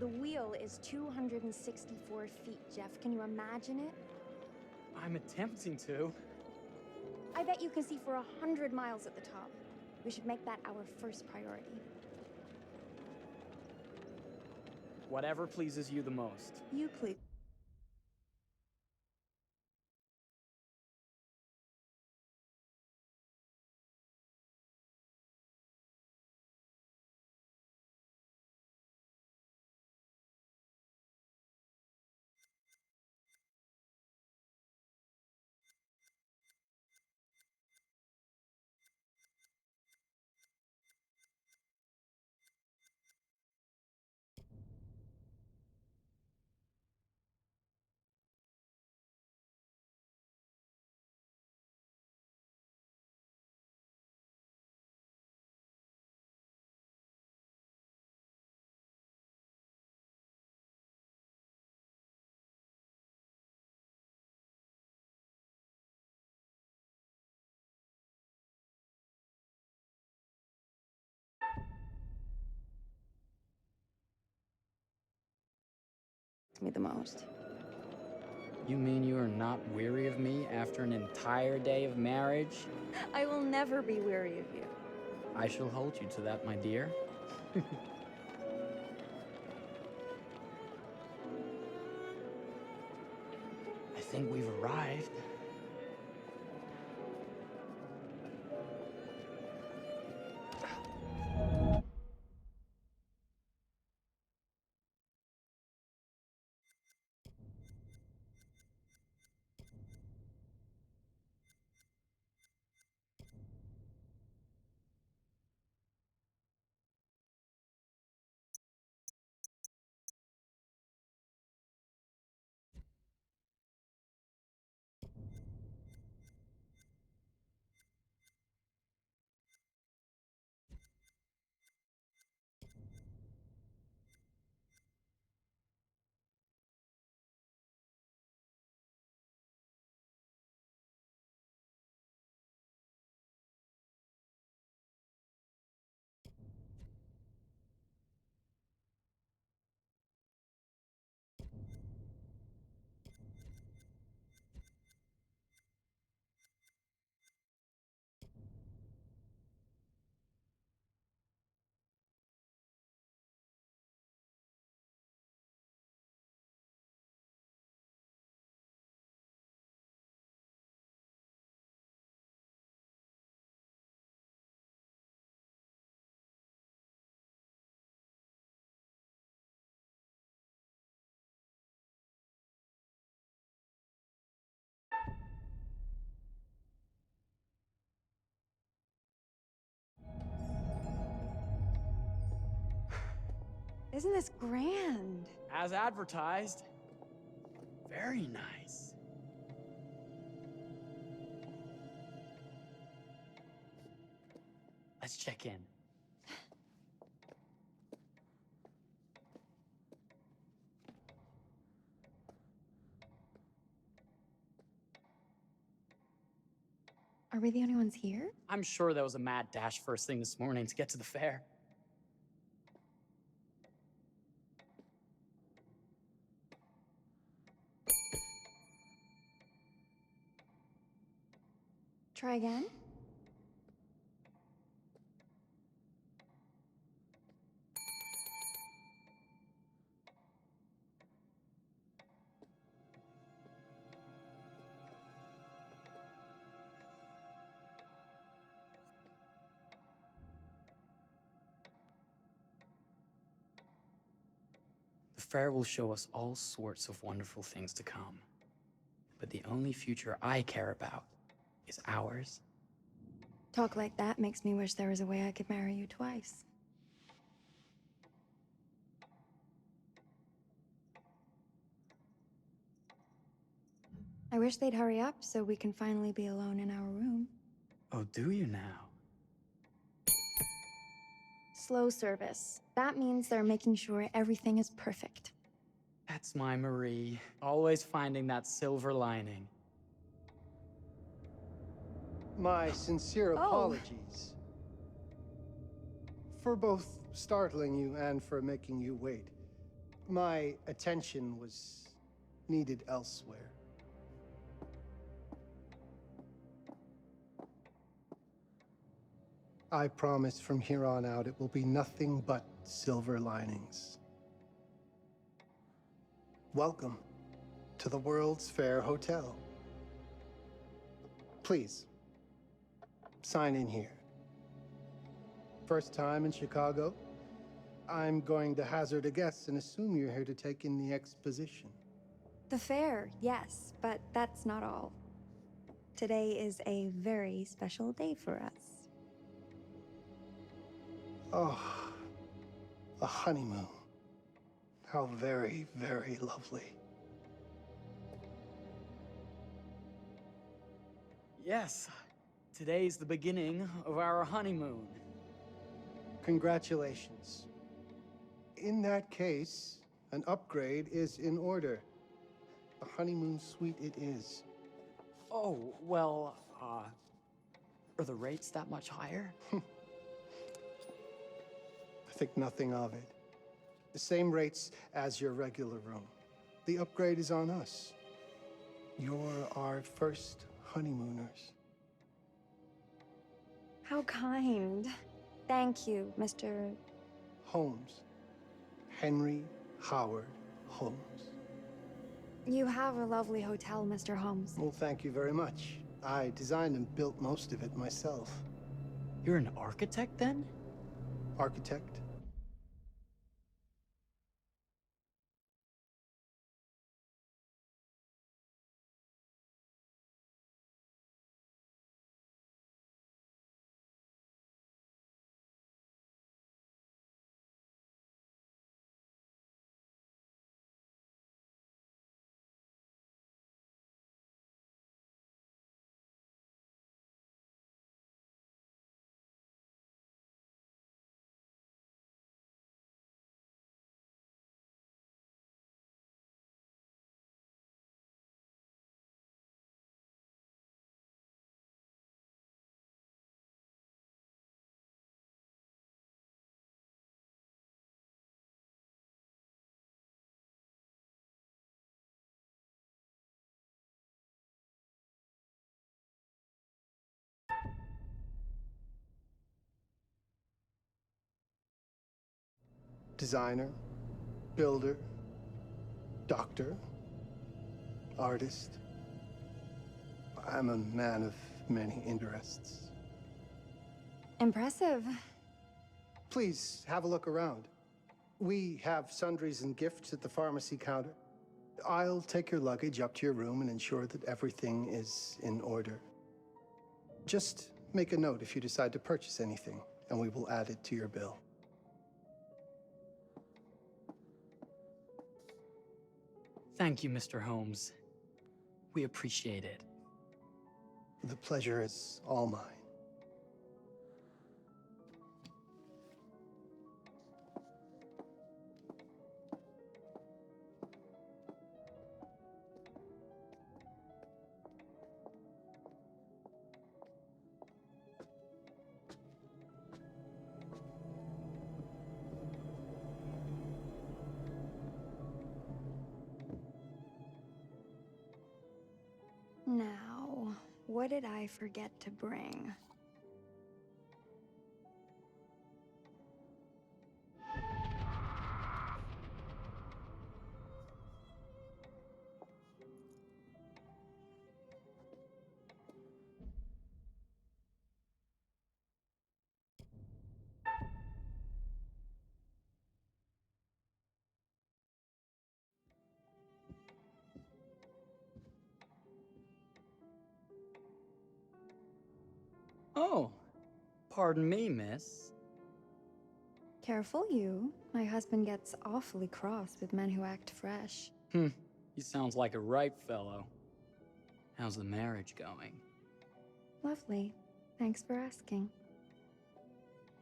the wheel is 264 feet, Jeff. Can you imagine it? I'm attempting to. I bet you can see for 100 miles at the top. We should make that our first priority. Whatever pleases you the most. You please. Me the most. You mean you are not weary of me after an entire day of marriage? I will never be weary of you. I shall hold you to that, my dear. I think we've arrived. Isn't this grand? As advertised. Very nice. Let's check in. Are we the only ones here? I'm sure there was a mad dash first thing this morning to get to the fair. Try again? The fair will show us all sorts of wonderful things to come. But the only future I care about is ours. Talk like that makes me wish there was a way I could marry you twice. I wish they'd hurry up so we can finally be alone in our room. Oh, do you now? Slow service. That means they're making sure everything is perfect. That's my Marie, always finding that silver lining. My sincere Oh. apologies for both startling you and for making you wait. My attention was needed elsewhere. I promise from here on out it will be nothing but silver linings. Welcome to the World's Fair Hotel. Please, sign in here. First time in Chicago? I'm going to hazard a guess and assume you're here to take in the exposition. The fair, yes, but that's not all. Today is a very special day for us. Oh, a honeymoon. How very, very lovely. Yes, today's the beginning of our honeymoon. Congratulations. In that case, an upgrade is in order. A honeymoon suite it is. Oh, well, are the rates that much higher? I think nothing of it. The same rates as your regular room. The upgrade is on us. You're our first honeymooners. How kind. Thank you, Mr. Holmes. Henry Howard Holmes. You have a lovely hotel, Mr. Holmes. Well, thank you very much. I designed and built most of it myself. You're an architect, then? Architect? Designer, builder, doctor, artist. I'm a man of many interests. Impressive. Please have a look around. We have sundries and gifts at the pharmacy counter. I'll take your luggage up to your room and ensure that everything is in order. Just make a note if you decide to purchase anything, and we will add it to your bill. Thank you, Mr. Holmes. We appreciate it. The pleasure is all mine. Now, what did I forget to bring? Oh, pardon me, miss. Careful, you. My husband gets awfully cross with men who act fresh. He sounds like a ripe fellow. How's the marriage going? Lovely. Thanks for asking.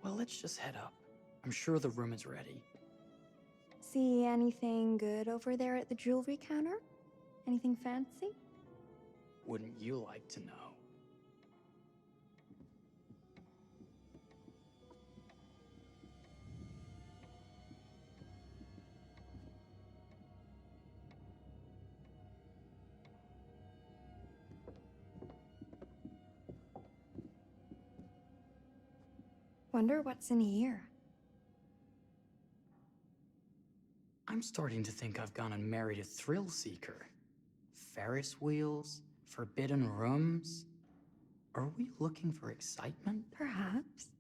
Well, let's just head up. I'm sure the room is ready. See anything good over there at the jewelry counter? Anything fancy? Wouldn't you like to know? Wonder what's in here. I'm starting to think I've gone and married a thrill seeker. Ferris wheels, forbidden rooms. Are we looking for excitement? Perhaps.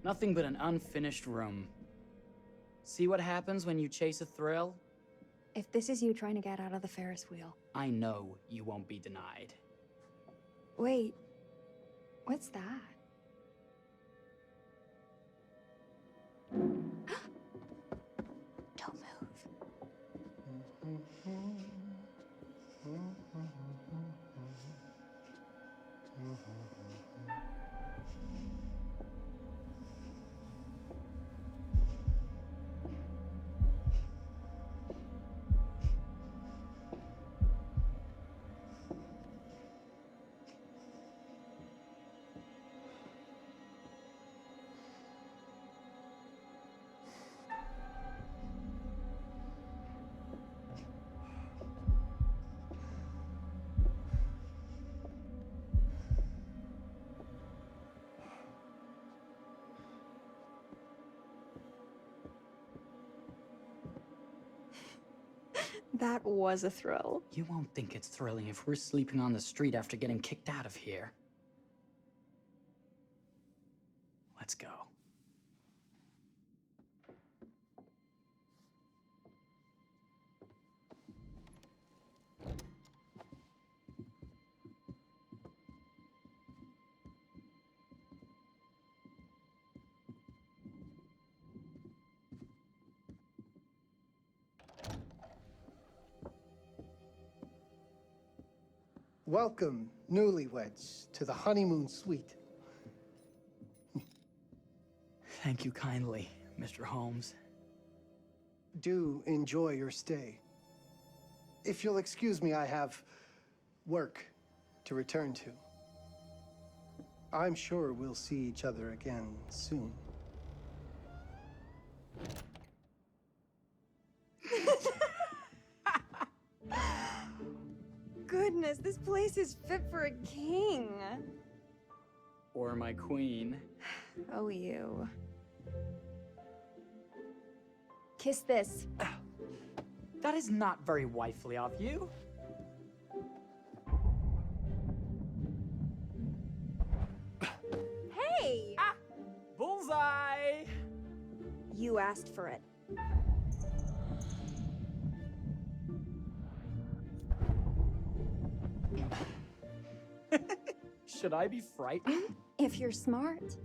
Nothing but an unfinished room. See what happens when you chase a thrill? If this is you trying to get out of the Ferris wheel. I know you won't be denied. Wait, what's that? Don't move. That was a thrill. You won't think it's thrilling if we're sleeping on the street after getting kicked out of here. Let's go. Welcome, newlyweds, to the honeymoon suite. Thank you kindly, Mr. Holmes. Do enjoy your stay. If you'll excuse me, I have work to return to. I'm sure we'll see each other again soon. Goodness, this place is fit for a king. Or my queen. Oh, you. Kiss this. That is not very wifely of you. Hey! Ah! Bullseye! You asked for it. Should I be frightened? If you're smart.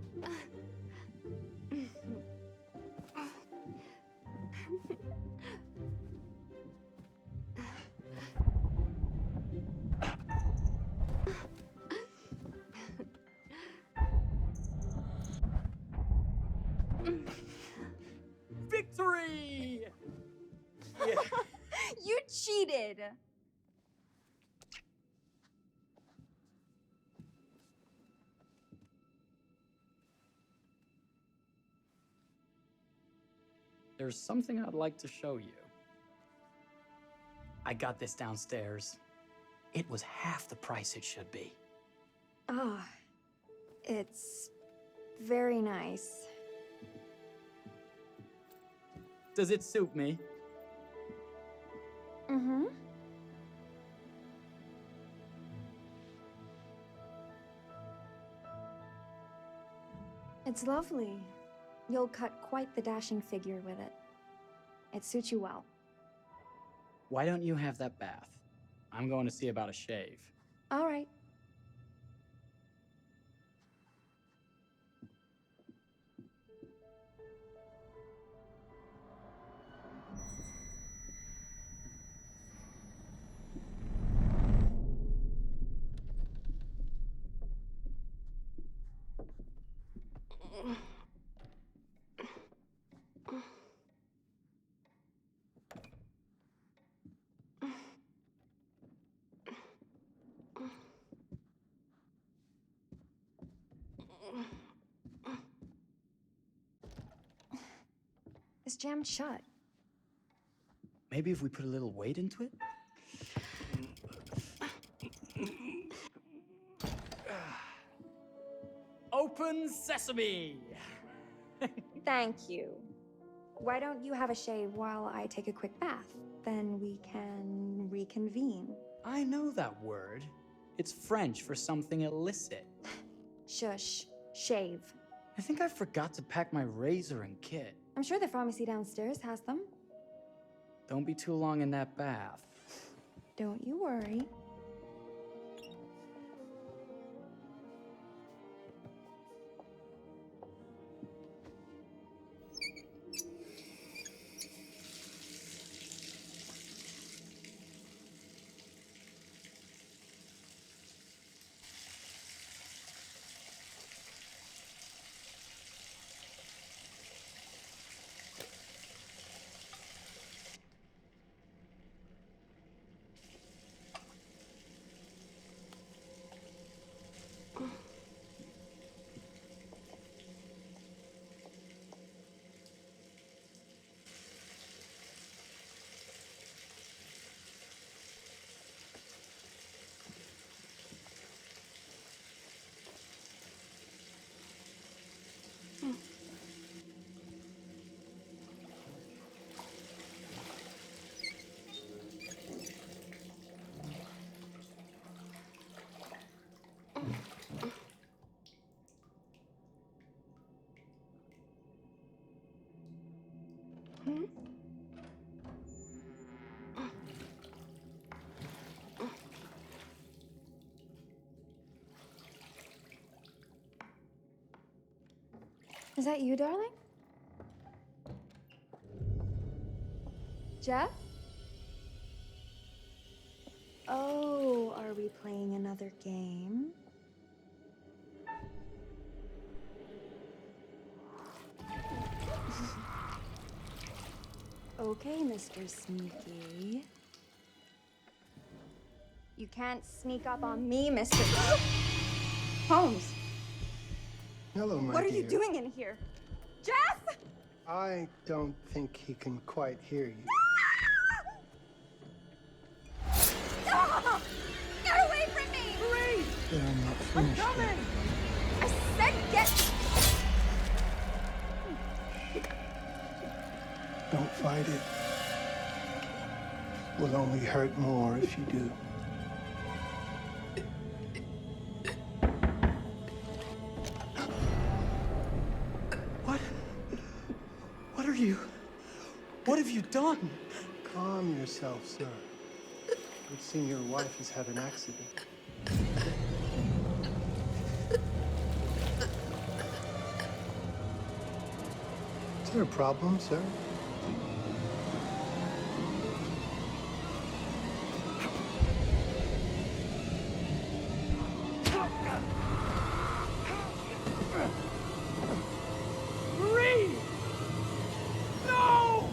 Victory! Yeah. You cheated! There's something I'd like to show you. I got this downstairs. It was half the price it should be. Ah, it's very nice. Does it suit me? Mm-hmm. It's lovely. You'll cut quite the dashing figure with it. It suits you well. Why don't you have that bath? I'm going to see about a shave. All right. It's jammed shut. Maybe if we put a little weight into it? Open sesame! Thank you. Why don't you have a shave while I take a quick bath? Then we can reconvene. I know that word. It's French for something illicit. Shush. Shave. I think I forgot to pack my razor and kit. I'm sure the pharmacy downstairs has them. Don't be too long in that bath. Don't you worry. Is that you, darling? Jeff? Oh, are we playing another game? Okay, Mr. Sneaky. You can't sneak up on me, Mr. Holmes. Hello, my What are dear. you doing in here? Jeff! I don't think he can quite hear you. Ah! Get away from me! Hurry! They're not finished yet. I said get... Don't fight it. Will only hurt more if you do. What are you? What have you done? Calm yourself, sir. It seems your wife has had an accident. Is there a problem, sir? Marie! No!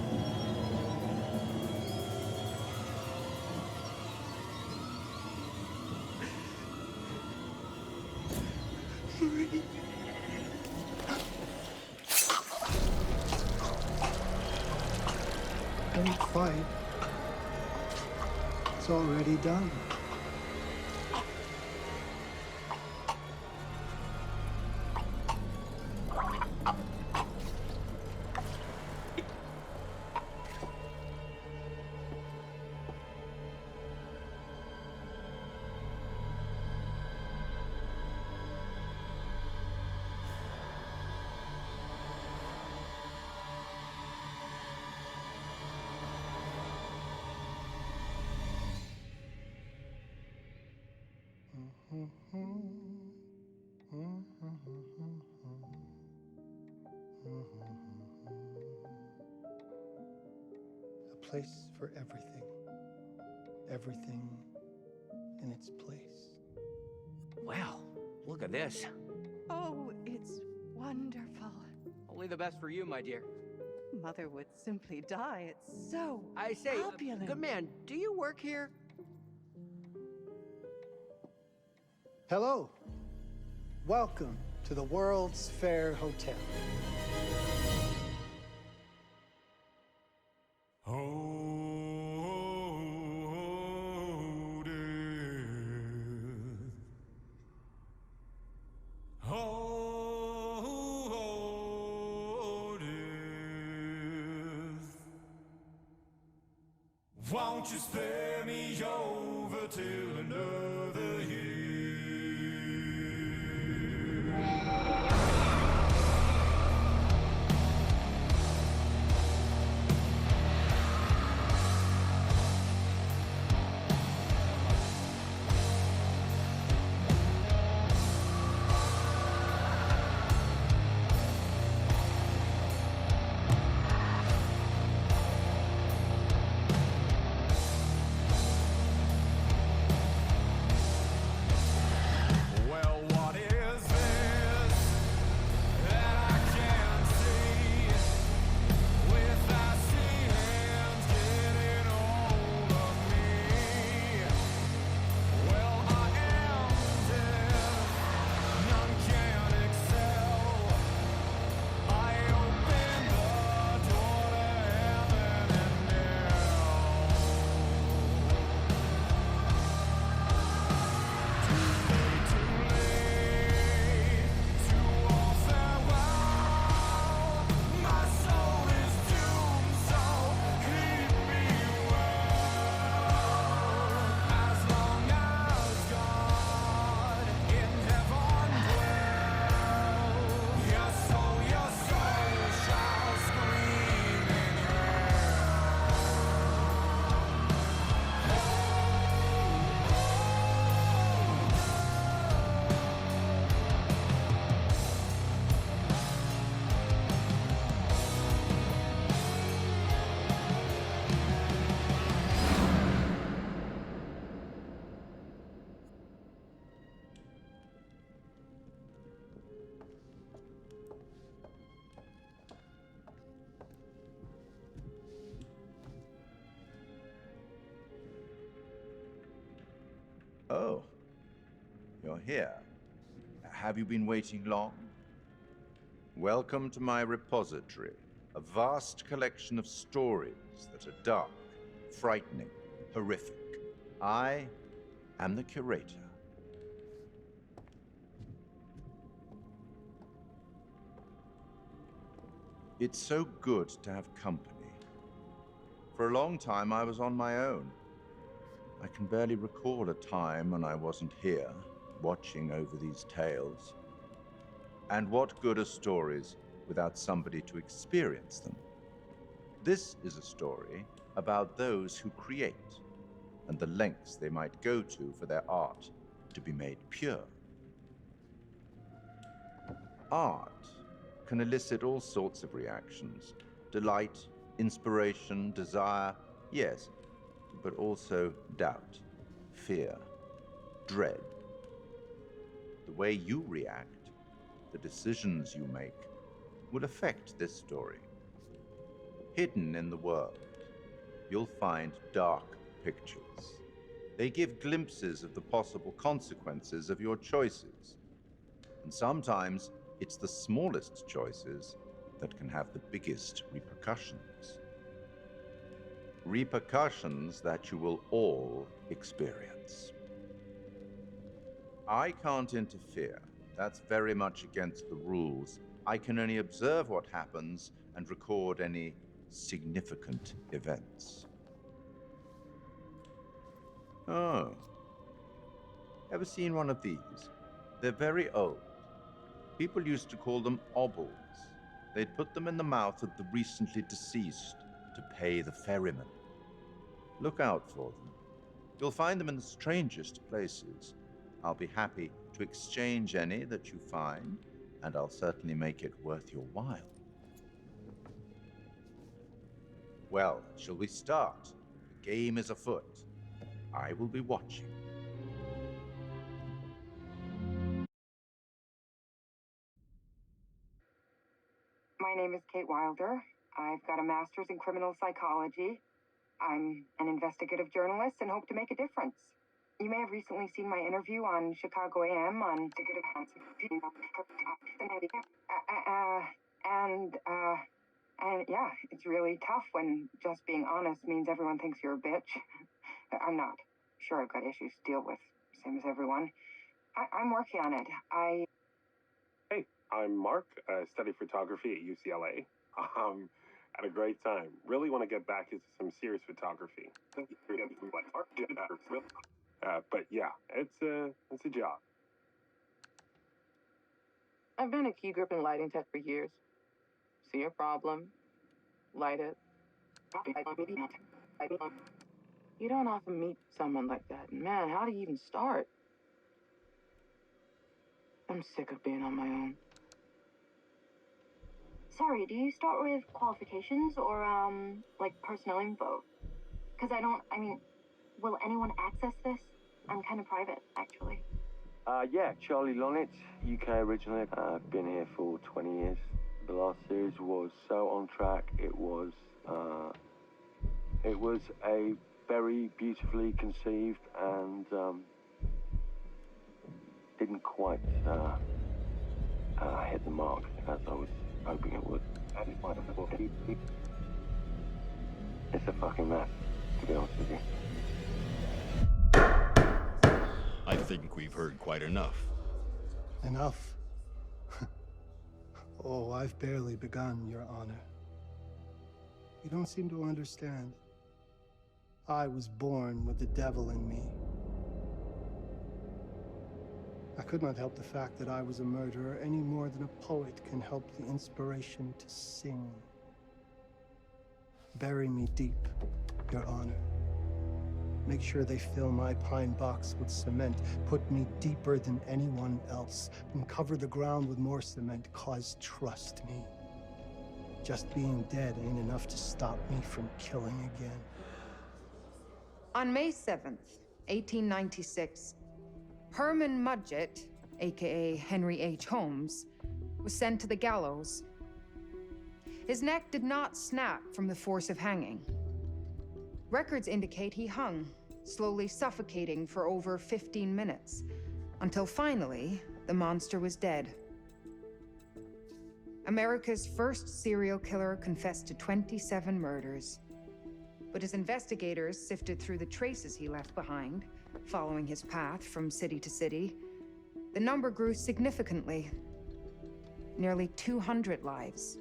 Marie! Don't fight. It's already done. A place for everything. Everything in its place. Well, look at this. Oh, it's wonderful. Only the best for you, my dear. Mother would simply die. It's so I say, opulent. good man, do you work here? Hello. Welcome to the World's Fair Hotel. Oh, Won't you spare me over till another year? Well, what is this that I can't see? With icy hands getting hold of me. Well, I am dead, none can excel. I open the door to heaven and hell. Too late to all farewell. My soul is doomed, so keep me well. As long as God in heaven dwells, your soul shall scream in Oh, you're here. Have you been waiting long? Welcome to my repository, a vast collection of stories that are dark, frightening, horrific. I am the curator. It's so good to have company. For a long time, I was on my own. I can barely recall a time when I wasn't here, watching over these tales. And what good are stories without somebody to experience them? This is a story about those who create, and the lengths they might go to for their art to be made pure. Art can elicit all sorts of reactions: delight, inspiration, desire, yes, but also doubt, fear, dread. The way you react, the decisions you make, will affect this story. Hidden in the world, you'll find dark pictures. They give glimpses of the possible consequences of your choices. And sometimes it's the smallest choices that can have the biggest repercussions. Repercussions that you will all experience. I can't interfere. That's very much against the rules. I can only observe what happens and record any significant events. Oh. Ever seen one of these? They're very old. People used to call them obols. They'd put them in the mouth of the recently deceased to pay the ferryman. Look out for them. You'll find them in the strangest places. I'll be happy to exchange any that you find, and I'll certainly make it worth your while. Well, shall we start? The game is afoot. I will be watching. My name is Kate Wilder. I've got a master's in criminal psychology. I'm an investigative journalist and hope to make a difference. You may have recently seen my interview on Chicago AM on and yeah, it's really tough when just being honest means everyone thinks you're a bitch. I'm not. Sure, I've got issues to deal with, same as everyone. I'm working on it. Hey, I'm Mark. I study photography at UCLA. Had a great time. Really want to get back into some serious photography. But yeah, it's a job. I've been a key grip and lighting tech for years. See a problem, light it. You don't often meet someone like that. Man, how do you even start? I'm sick of being on my own. Sorry, do you start with qualifications or, like personnel info? Because I mean, will anyone access this? I'm kind of private, actually. Yeah, Charlie Lonnet, UK originally. I've been here for 20 years. The last series was so on track. It was a very beautifully conceived and didn't quite hit the mark as I was hoping it would. It's a fucking mess, to be honest with you. I think we've heard quite enough. Enough? Oh, I've barely begun, Your Honor. You don't seem to understand. I was born with the devil in me. I could not help the fact that I was a murderer any more than a poet can help the inspiration to sing. Bury me deep, Your Honor. Make sure they fill my pine box with cement. Put me deeper than anyone else. And cover the ground with more cement, 'cause trust me, just being dead ain't enough to stop me from killing again. On May 7th, 1896, Herman Mudgett, aka Henry H. Holmes, was sent to the gallows. His neck did not snap from the force of hanging. Records indicate he hung, slowly suffocating for over 15 minutes, until finally, the monster was dead. America's first serial killer confessed to 27 murders. But as investigators sifted through the traces he left behind, following his path from city to city, the number grew significantly. Nearly 200 lives.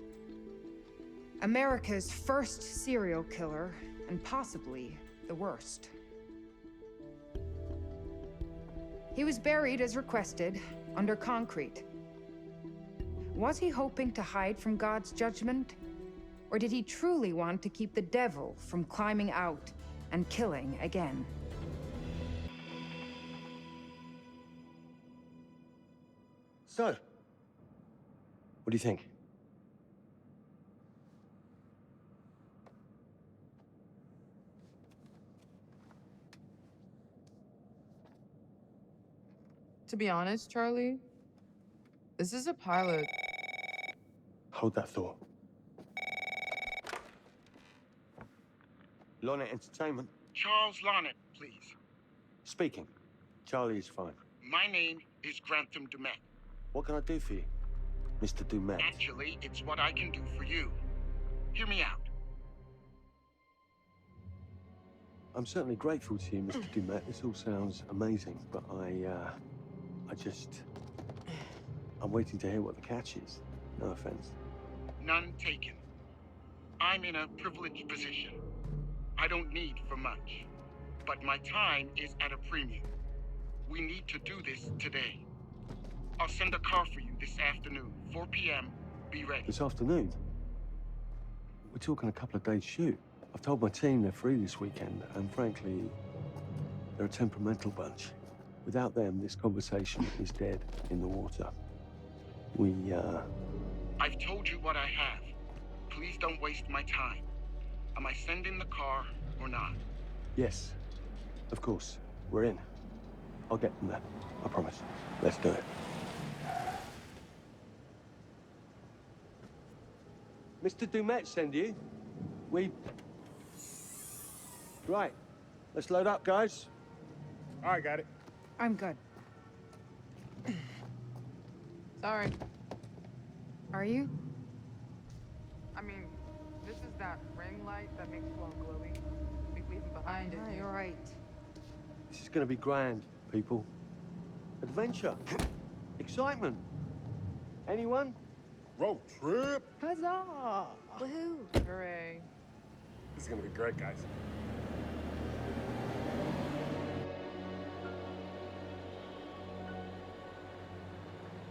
America's first serial killer, and possibly the worst. He was buried as requested, under concrete. Was he hoping to hide from God's judgment? Or did he truly want to keep the devil from climbing out and killing again? So, what do you think? To be honest, Charlie, this is a pilot. Hold that thought. Lonnet Entertainment. Charles Lonnet, please. Speaking. Charlie is fine. My name is Grantham Dumet. What can I do for you, Mr. Dumet? Actually, it's what I can do for you. Hear me out. I'm certainly grateful to you, Mr. Dumet. This all sounds amazing, but I'm waiting to hear what the catch is. No offense. None taken. I'm in a privileged position. I don't need for much, but my time is at a premium. We need to do this today. I'll send a car for you this afternoon, 4 p.m. Be ready. This afternoon? We're talking a couple of days shoot. I've told my team they're free this weekend, and frankly, they're a temperamental bunch. Without them, this conversation is dead in the water. I've told you what I have. Please don't waste my time. Am I sending the car or not? Yes, of course. We're in. I'll get them there. I promise. Let's do it. Mr. Dumet send you? Right. Let's load up, guys. All right, got it. I'm good. Sorry. Are you? I mean, this is that ring light that makes you all glowy. We leave it behind it. You're right. This is gonna be grand, people. Adventure. Excitement. Anyone? Road trip. Huzzah! Woohoo! Hooray. This is gonna be great, guys.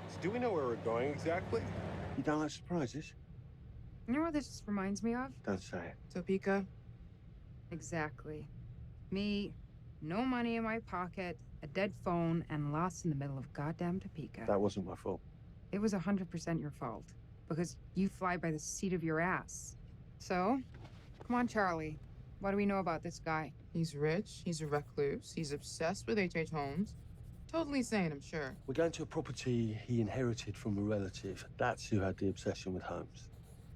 So do we know where we're going exactly? You don't like surprises? You know what this reminds me of? Don't say it. Topeka? Exactly. Me, no money in my pocket, a dead phone, and lost in the middle of goddamn Topeka. That wasn't my fault. It was 100% your fault. Because you fly by the seat of your ass. So, come on, Charlie. What do we know about this guy? He's rich, he's a recluse, he's obsessed with H.H. Holmes. Totally sane, I'm sure. We're going to a property he inherited from a relative. That's who had the obsession with Holmes.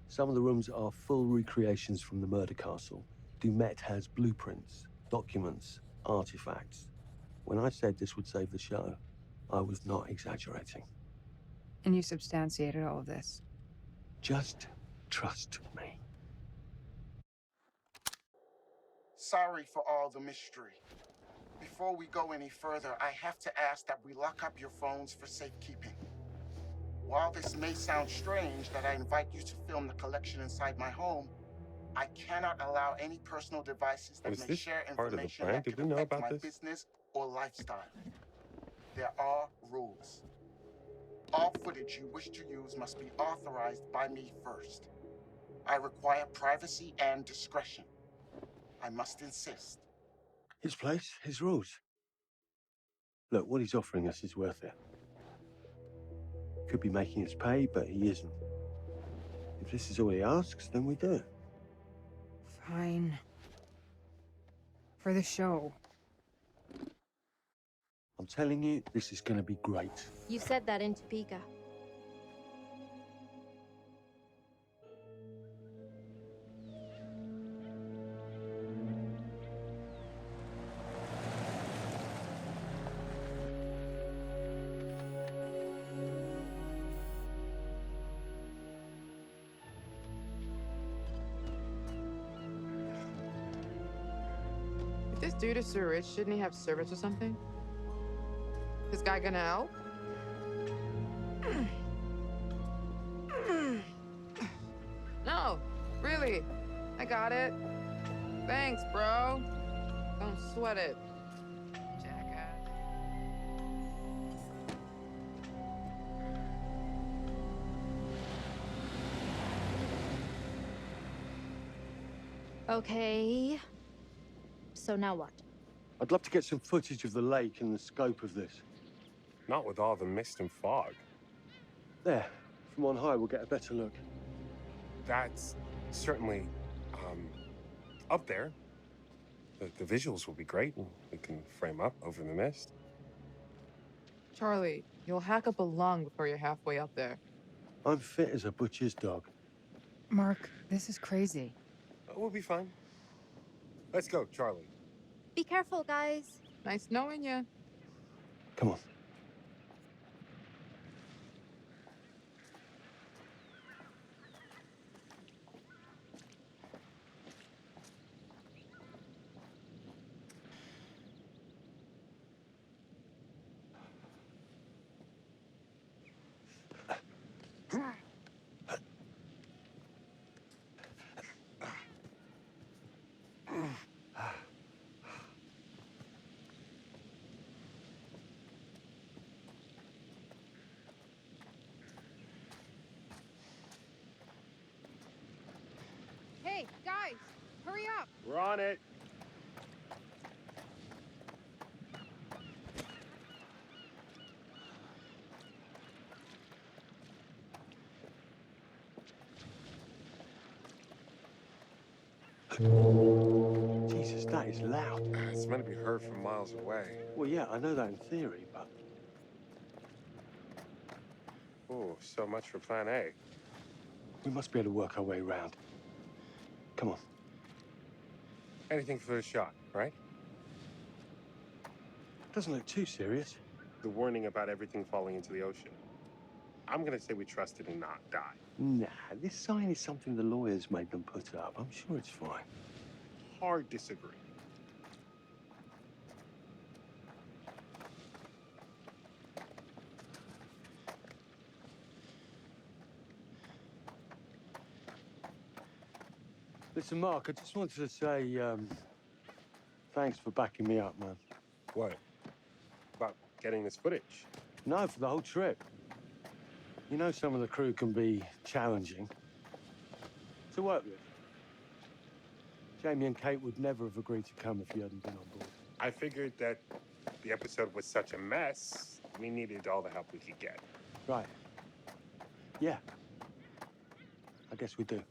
Some of the rooms are full recreations from the murder castle. Dumet has blueprints, documents, artifacts. When I said this would save the show, I was not exaggerating. And you substantiated all of this. Just trust me. Sorry for all the mystery. Before we go any further, I have to ask that we lock up your phones for safekeeping. While this may sound strange that I invite you to film the collection inside my home, I cannot allow any personal devices that Is may this share part of the information plan? that Did could we know affect about my this? business or lifestyle. There are rules. All footage you wish to use must be authorized by me first. I require privacy and discretion. I must insist. His place, his rules. Look, what he's offering us is worth it. Could be making us pay, but he isn't. If this is all he asks, then we do it. Fine. For the show. I'm telling you, this is going to be great. You said that in Topeka. If this dude is so rich, shouldn't he have servants or something? This guy gonna help? No, really. I got it. Thanks, bro. Don't sweat it. Jackass. Okay. So now what? I'd love to get some footage of the lake and the scope of this. Not with all the mist and fog. There, from on high, we'll get a better look. That's certainly, up there. The visuals will be great, and we can frame up over the mist. Charlie, you'll hack up a lung before you're halfway up there. I'm fit as a butcher's dog. Mark, this is crazy. We'll be fine. Let's go, Charlie. Be careful, guys. Nice knowing you. Come on. Hey, guys, hurry up. We're on it. Jesus, that is loud. It's meant to be heard from miles away. Well, yeah, I know that in theory, but... Oh, so much for plan A. we must be able to work our way around. Come on. Anything for the shot, right? Doesn't look too serious. The warning about everything falling into the ocean. I'm gonna say we trust it and not die. Nah, this sign is something the lawyers made them put up. I'm sure it's fine. Hard disagree. Listen, Mark, I just wanted to say, thanks for backing me up, man. What? About getting this footage? No, for the whole trip. You know some of the crew can be challenging to work with. Jamie and Kate would never have agreed to come if you hadn't been on board. I figured that the episode was such a mess, we needed all the help we could get. Right. Yeah. I guess we do.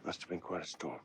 Must have been quite a storm.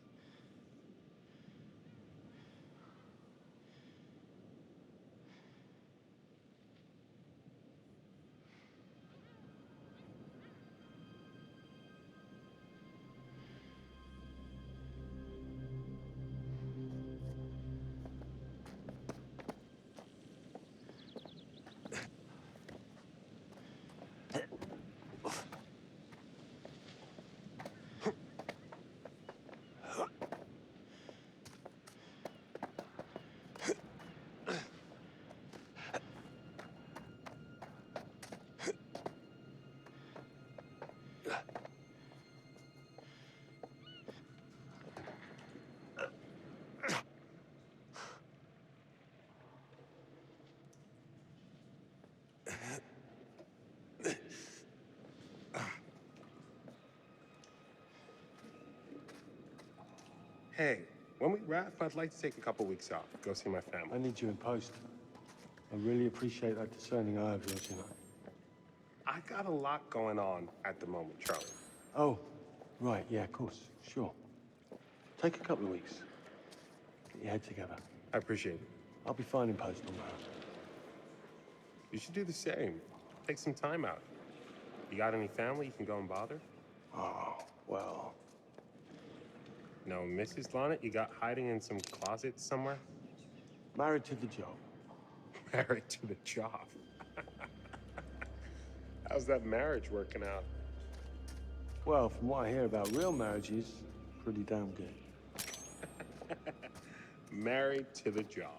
Hey, when we wrap, I'd like to take a couple weeks off, go see my family. I need you in post. I really appreciate that discerning eye of yours, you know. I got a lot going on at the moment, Charlie. Oh, right, yeah, of course, sure. Take a couple of weeks. Get your head together. I appreciate it. I'll be fine in post on that. You should do the same. Take some time out. You got any family you can go and bother? Oh, well. No, Mrs. Lonnet, you got hiding in some closet somewhere? Married to the job. Married to the job. How's that marriage working out? Well, from what I hear about real marriages, pretty damn good. Married to the job.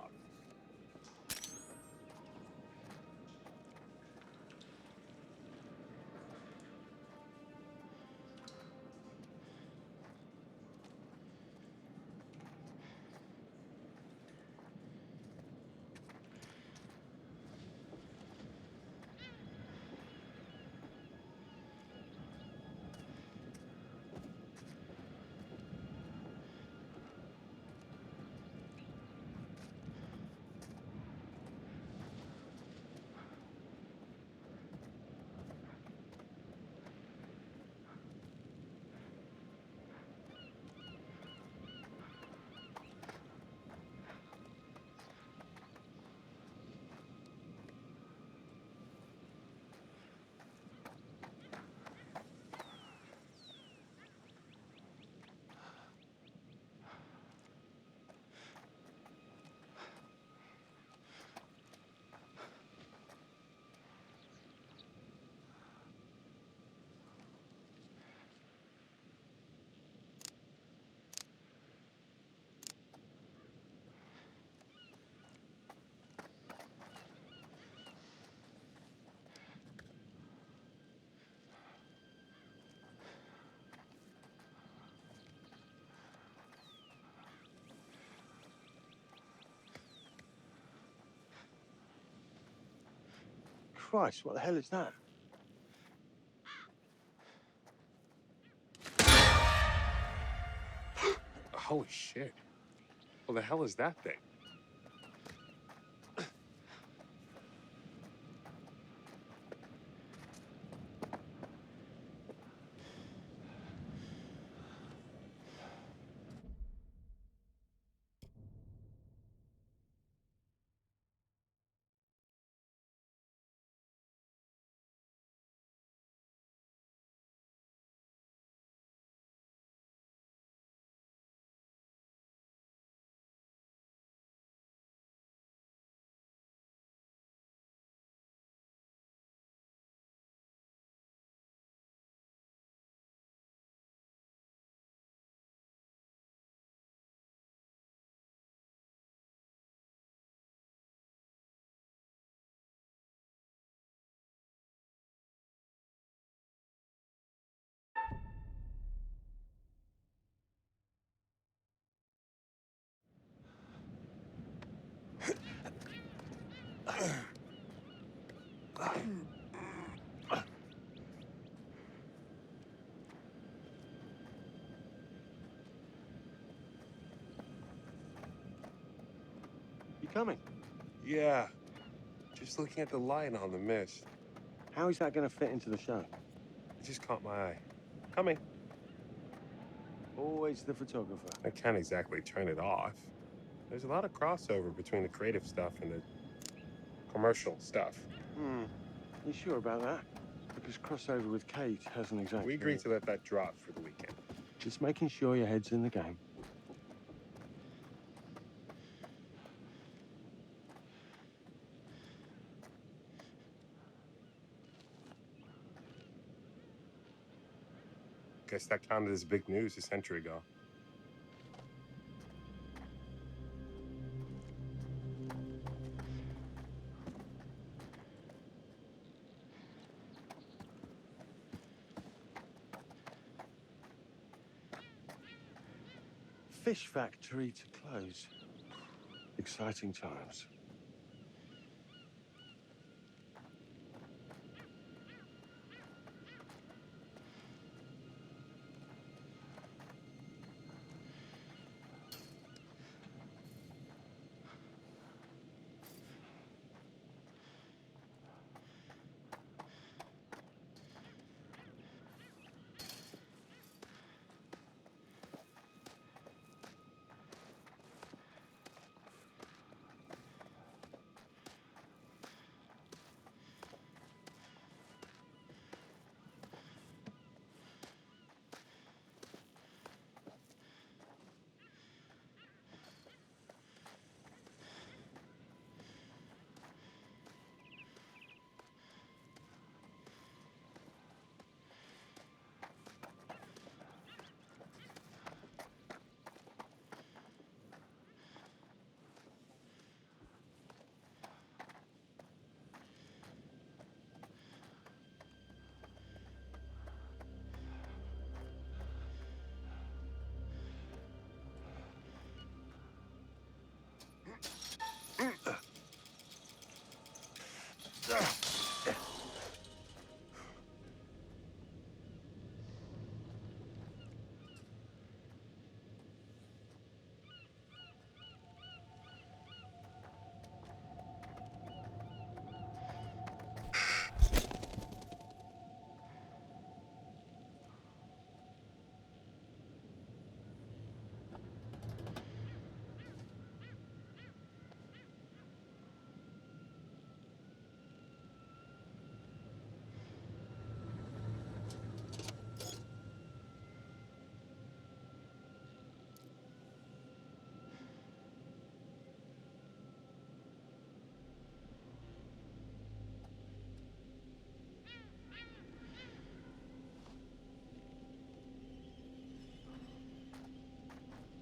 Christ, what the hell is that? Holy shit. What the hell is that thing? You coming? Yeah. Just looking at the light on the mist. How is that going to fit into the show? It just caught my eye. Coming. Always the photographer. I can't exactly turn it off. There's a lot of crossover between the creative stuff and the commercial stuff. You sure about that? Because crossover with Kate hasn't exactly... We agreed to let that drop for the weekend. Just making sure your head's in the game. Guess that counted as big news a century ago. Fish factory to close. Exciting times.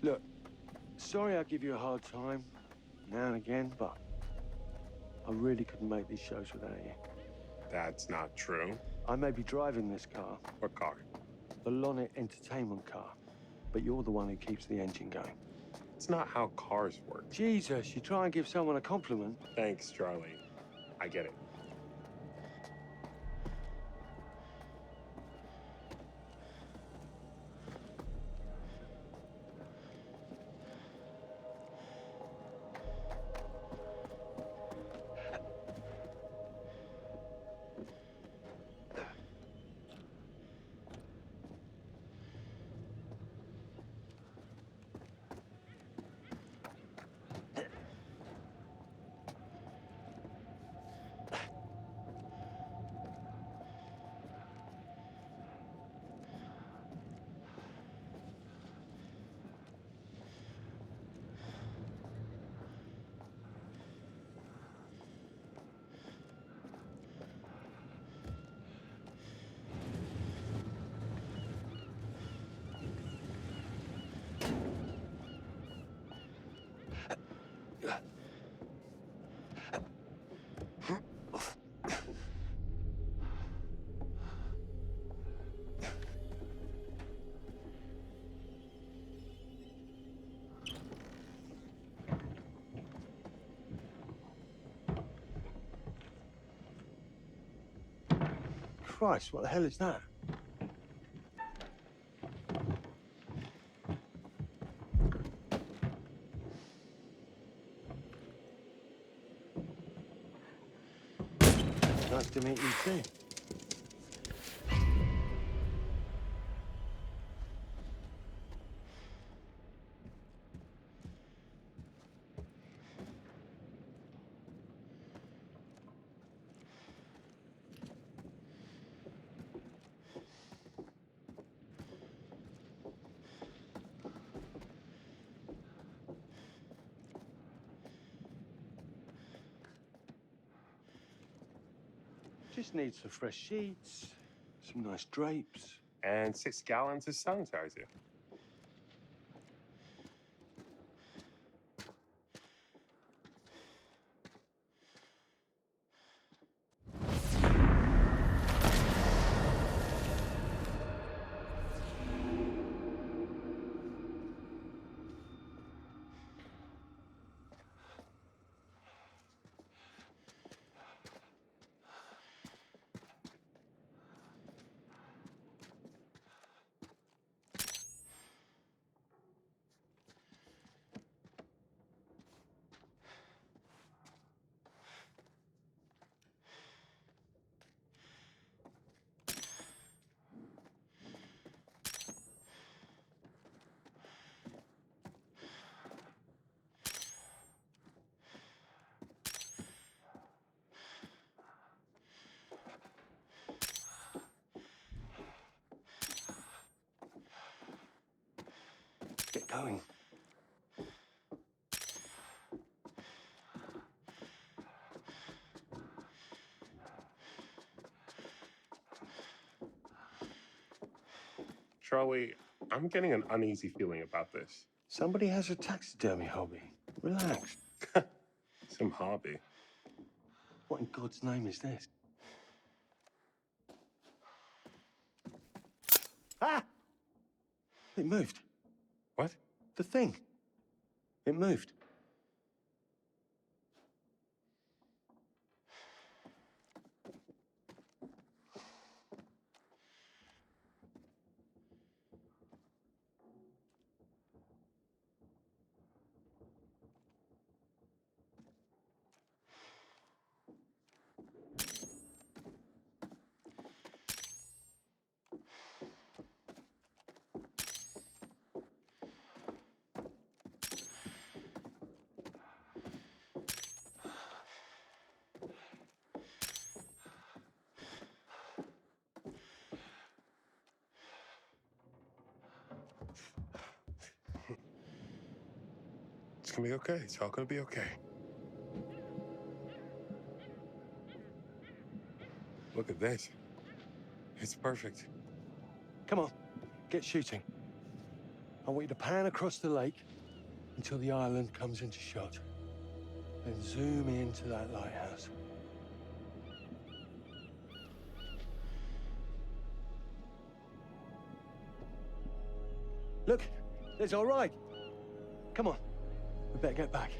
Look, sorry I give you a hard time now and again, but I really couldn't make these shows without you. That's not true. I may be driving this car. What car? The Lonnet Entertainment car. But you're the one who keeps the engine going. It's not how cars work. Jesus, you try and give someone a compliment. Thanks, Charlie. I get it. Christ, what the hell is that? Nice to meet you too. Just need some fresh sheets, some nice drapes. And 6 gallons of sanitizer. Get going. Charlie, I'm getting an uneasy feeling about this. Somebody has a taxidermy hobby. Relax. Some hobby. What in God's name is this? Ah! It moved. What? The thing. It moved. It's gonna be okay. It's all gonna be okay. Look at this. It's perfect. Come on, get shooting. I want you to pan across the lake until the island comes into shot. Then zoom into that lighthouse. Look, it's all right. Come on, we better get back.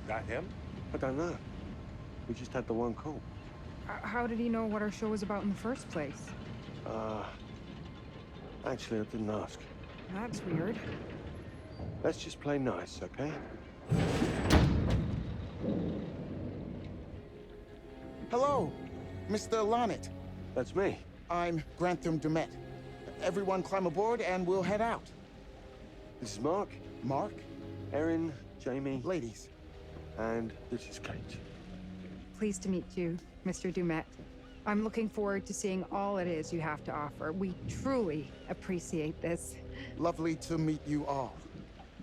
That him? I don't know. We just had the one call. How did he know what our show was about in the first place? Actually, I didn't ask. That's weird. Let's just play nice, okay? Hello, Mr. Lonnet. That's me. I'm Grantham Dumet. Everyone climb aboard and we'll head out. This is Mark. Mark? Erin, Jamie. Ladies. And this is Kate. Pleased to meet you, Mr. Dumet. I'm looking forward to seeing all it is you have to offer. We truly appreciate this. Lovely to meet you all.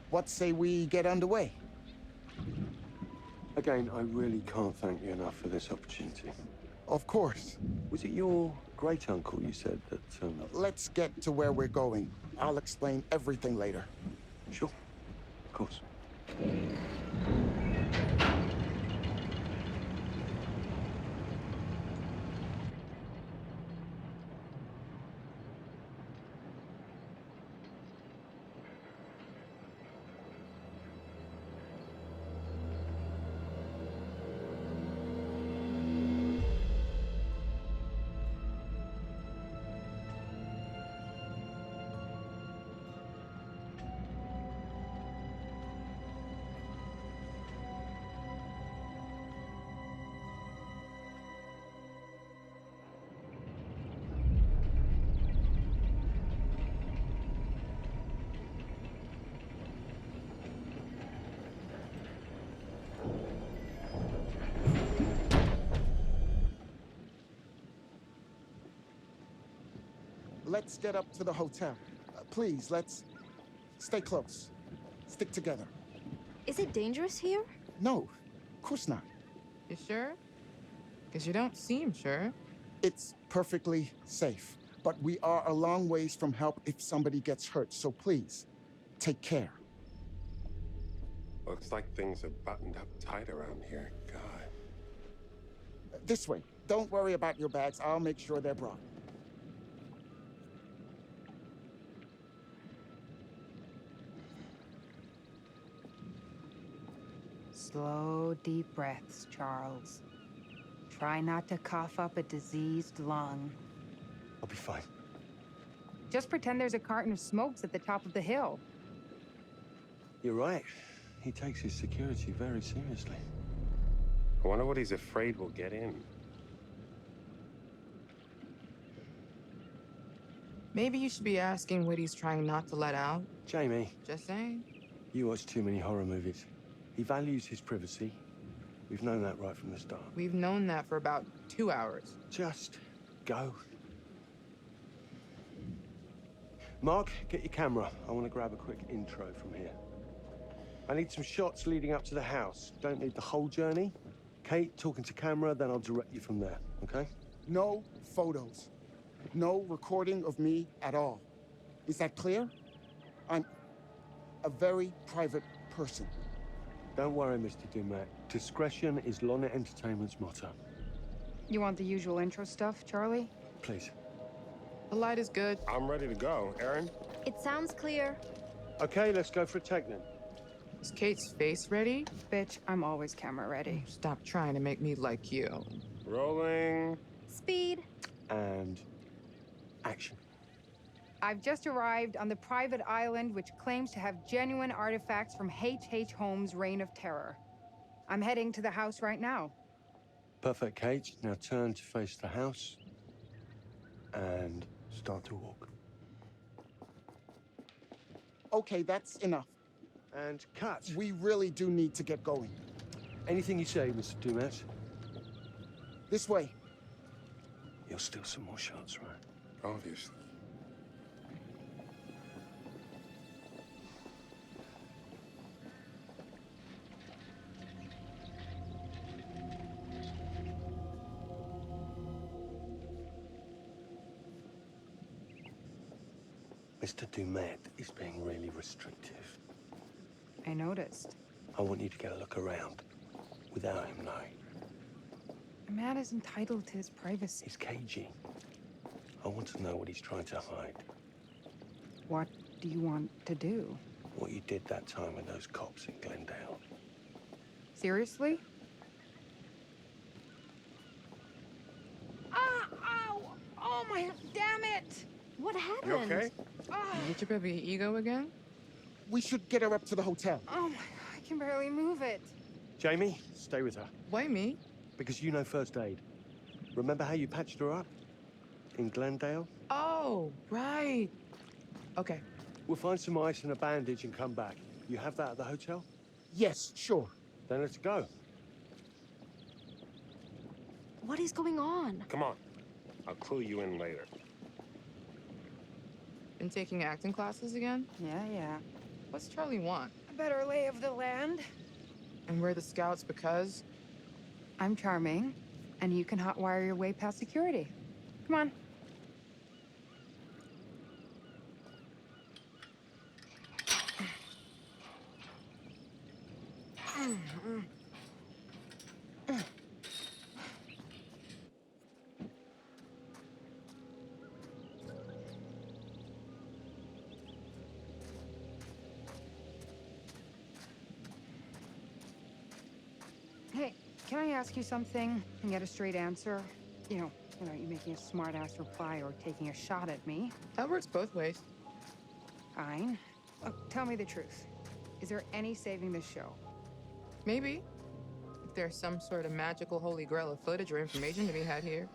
What say we get underway? Again, I really can't thank you enough for this opportunity. Of course. Was it your great-uncle you said that, Let's get to where we're going. I'll explain everything later. Sure. Of course. let's get up to the hotel. Please, let's stay close. Stick together. Is it dangerous here? No, of course not. You sure? Because you don't seem sure. It's perfectly safe, but we are a long ways from help if somebody gets hurt, so please, take care. Looks like things are buttoned up tight around here. God. This way. Don't worry about your bags. I'll make sure they're brought. Slow, deep breaths, Charles. Try not to cough up a diseased lung. I'll be fine. Just pretend there's a carton of smokes at the top of the hill. You're right. He takes his security very seriously. I wonder what he's afraid will get in. Maybe you should be asking what he's trying not to let out. Jamie. Just saying. You watch too many horror movies. He values his privacy. We've known that right from the start. We've known that for about 2 hours. Just go. Mark, get your camera. I want to grab a quick intro from here. I need some shots leading up to the house. Don't need the whole journey. Kate, talking to camera, then I'll direct you from there, okay? No photos. No recording of me at all. Is that clear? I'm a very private person. Don't worry, Mr. Dumet. Discretion is Lonnet Entertainment's motto. You want the usual intro stuff, Charlie? Please. The light is good. I'm ready to go. Aaron? It sounds clear. Okay, let's go for a take then. Is Kate's face ready? Bitch, I'm always camera ready. Stop trying to make me like you. Rolling. Speed. And action. I've just arrived on the private island which claims to have genuine artifacts from H.H. Holmes' Reign of Terror. I'm heading to the house right now. Perfect, Kate. Now turn to face the house and start to walk. Okay, that's enough. And cut. We really do need to get going. Anything you say, Mr. Dumet. This way. You'll steal some more shots, right? Obviously. Mr. Dumet is being really restrictive. I noticed. I want you to get a look around without him knowing. A man is entitled to his privacy. He's cagey. I want to know what he's trying to hide. What do you want to do? What you did that time with those cops in Glendale. Seriously? Ah! Ow! Oh my... Damn it! What happened? You okay? You hit your baby ego again? We should get her up to the hotel. Oh my God, I can barely move it. Jamie, stay with her. Why me? Because you know first aid. Remember how you patched her up? In Glendale? Oh, right. Okay. We'll find some ice and a bandage and come back. You have that at the hotel? Yes, sure. Then let's go. What is going on? Come on. I'll clue you in later. Been taking acting classes again? Yeah. What's Charlie want? A better lay of the land. And we're the scouts because? I'm charming, and you can hotwire your way past security. Come on. Hey, can I ask you something and get a straight answer? You know, you making a smart-ass reply or taking a shot at me. That works both ways. Fine. Tell me the truth. Is there any saving this show? Maybe. If there's some sort of magical holy grail of footage or information to be had here.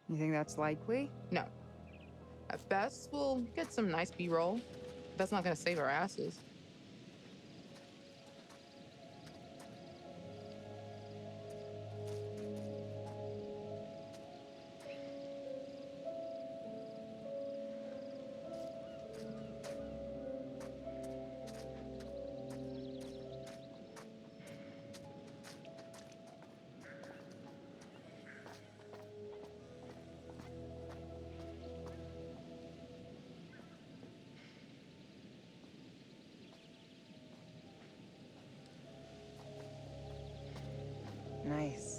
You think that's likely? No. At best, we'll get some nice B-roll. That's not gonna save our asses. Nice.